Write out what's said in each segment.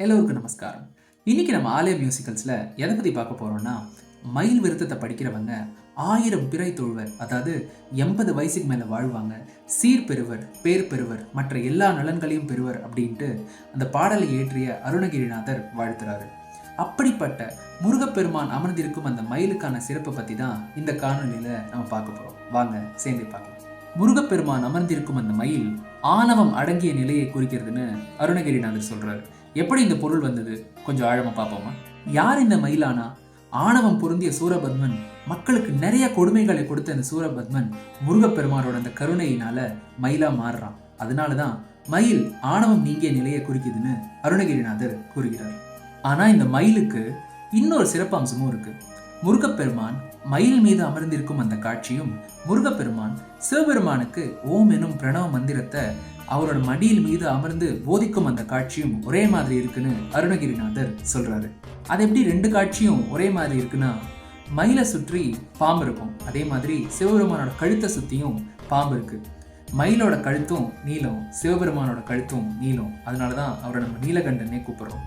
எல்லோருக்கும் நமஸ்காரம். இன்னைக்கு நம்ம ஆலய மியூசிக்கல்ஸில் எதை பற்றி பார்க்க போகிறோம்னா, மயில் விருத்தத்தை படிக்கிறவங்க 1000 பிறை தொழுவர், அதாவது 80 வயசுக்கு மேலே வாழ்வாங்க, சீர் பெறுவர், பேர் பெறுவர், மற்ற எல்லா நலன்களையும் பெறுவர் அப்படின்ட்டு அந்த பாடலை இயற்றிய அருணகிரிநாதர் வாழ்த்துறாரு. அப்படிப்பட்ட முருகப்பெருமான் அமர்ந்திருக்கும் அந்த மயிலுக்கான சிறப்பை பற்றி தான் இந்த காணொலியில் நம்ம பார்க்க போகிறோம். வாங்க சேர்ந்து பார்க்கலாம். முருகப்பெருமான் அமர்ந்திருக்கும் அந்த மயில் ஆணவம் அடங்கிய நிலையை குறிக்கிறதுன்னு அருணகிரிநாதர் சொல்றாரு. எப்படி இந்த பொருள் வந்தது கொஞ்சம் ஆழமா பார்ப்போமா? யார் இந்த மயிலானா? ஆணவம் பொருந்திய சூரபத்மன், மக்களுக்கு நிறைய கொடுமைகளை கொடுத்த அந்த சூரபத்மன் முருகப்பெருமானோட அந்த கருணையினால மயிலா மாறுறான். அதனாலதான் மயில் ஆணவம் நீங்கிய நிலையை குறிக்குதுன்னு அருணகிரிநாதர் கூறுகிறார். ஆனா இந்த மயிலுக்கு இன்னொரு சிறப்பம்சமும் இருக்கு. முருகப்பெருமான் மயில் மீது அமர்ந்திருக்கும் அந்த காட்சியும், முருகப்பெருமான் சிவபெருமானுக்கு ஓம் எனும் பிரணவ மந்திரத்தை அவரோட மடியில் மீது அமர்ந்து போதிக்கும் அந்த காட்சியும் ஒரே மாதிரி இருக்குன்னு அருணகிரிநாதர் சொல்றாரு. அது எப்படி ரெண்டு காட்சியும் ஒரே மாதிரி இருக்குன்னா, மயிலை சுற்றி பாம்பு இருக்கும், அதே மாதிரி சிவபெருமானோட கழுத்தை சுத்தியும் பாம்பு இருக்கு. மயிலோட கழுத்தும் நீளம், சிவபெருமானோட கழுத்தும் நீளம். அதனாலதான் அவரை நம்ம நீலகண்டனே கூப்பிடுறோம்.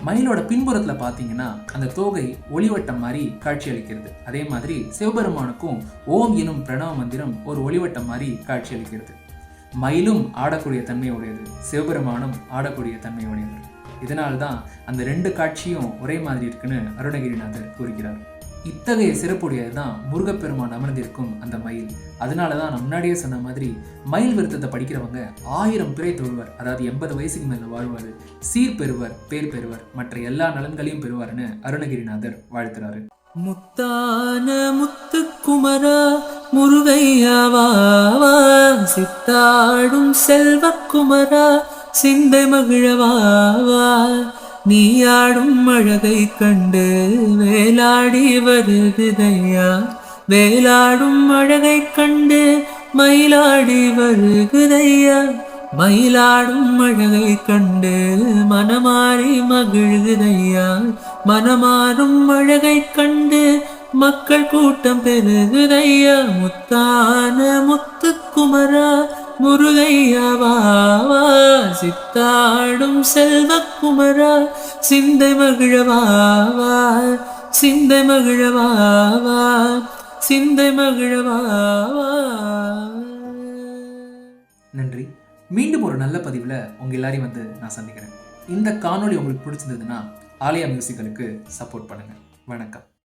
மயிலோட பின்புறத்துல பாத்தீங்கன்னா அந்த தோகை ஒளிவட்டம் மாதிரி காட்சி அளிக்கிறது. அதே மாதிரி சிவபெருமானுக்கும் ஓம் எனும் பிரணவ மந்திரம் ஒரு ஒளிவட்டம் மாதிரி காட்சி அளிக்கிறது. மயிலும் ஆடக்கூடிய தன்மையுடையது, சிவபெருமானும் ஆடக்கூடிய தன்மையுடையது. இதனால்தான் அந்த ரெண்டு காட்சியும் ஒரே மாதிரி இருக்குன்னு அருணகிரிநாதர் கூறுகிறார். இத்தகைய சிறப்புடையதுதான் முருகப்பெருமான் அமர்ந்திருக்கும் அந்த மயில். அதனாலதான் நான் முன்னாடியே சொன்ன மாதிரி மயில் விருத்தத்தை படிக்கிறவங்க 1000 பிறை தொழுவர், அதாவது 80 வயசுக்கு மேல வாழ்வாரு, சீர் பெறுவர், பேர் பெறுவர், மற்ற எல்லா நலன்களையும் பெறுவார்னு அருணகிரிநாதர் வாழ்த்துறாரு. முத்தான முத்துக்குமரா முருகையாவா, சித்தாடும் செல்வக்குமரா சிந்தை மகிழவாவா, நீயாடும் அழகை கண்டு வேலாடி வருகுதையா, வேலாடும் அழகை கண்டு மயிலாடி வருகுதையா, மயிலாடும் அழகை கண்டு மனமாறி மகிழ்குதையா, மனமாறும் அழகை கண்டு மக்கள் கூட்டம் பெருகுதையா, முத்தான முத்துக்குமரா முருகையாவா, சித்தாடும் செல்வக்குமரா சிந்தை மகிழவாவா, சிந்தை மகிழவாவா, சிந்தை மகிழவாவா. நன்றி. மீண்டும் ஒரு நல்ல பதிவில் உங்கள் எல்லாரையும் நான் சந்திக்கிறேன். இந்த காணொளி உங்களுக்கு பிடிச்சிருந்ததுன்னா ஆலயா மியூசிக்கலுக்கு சப்போர்ட் பண்ணுங்கள். வணக்கம்.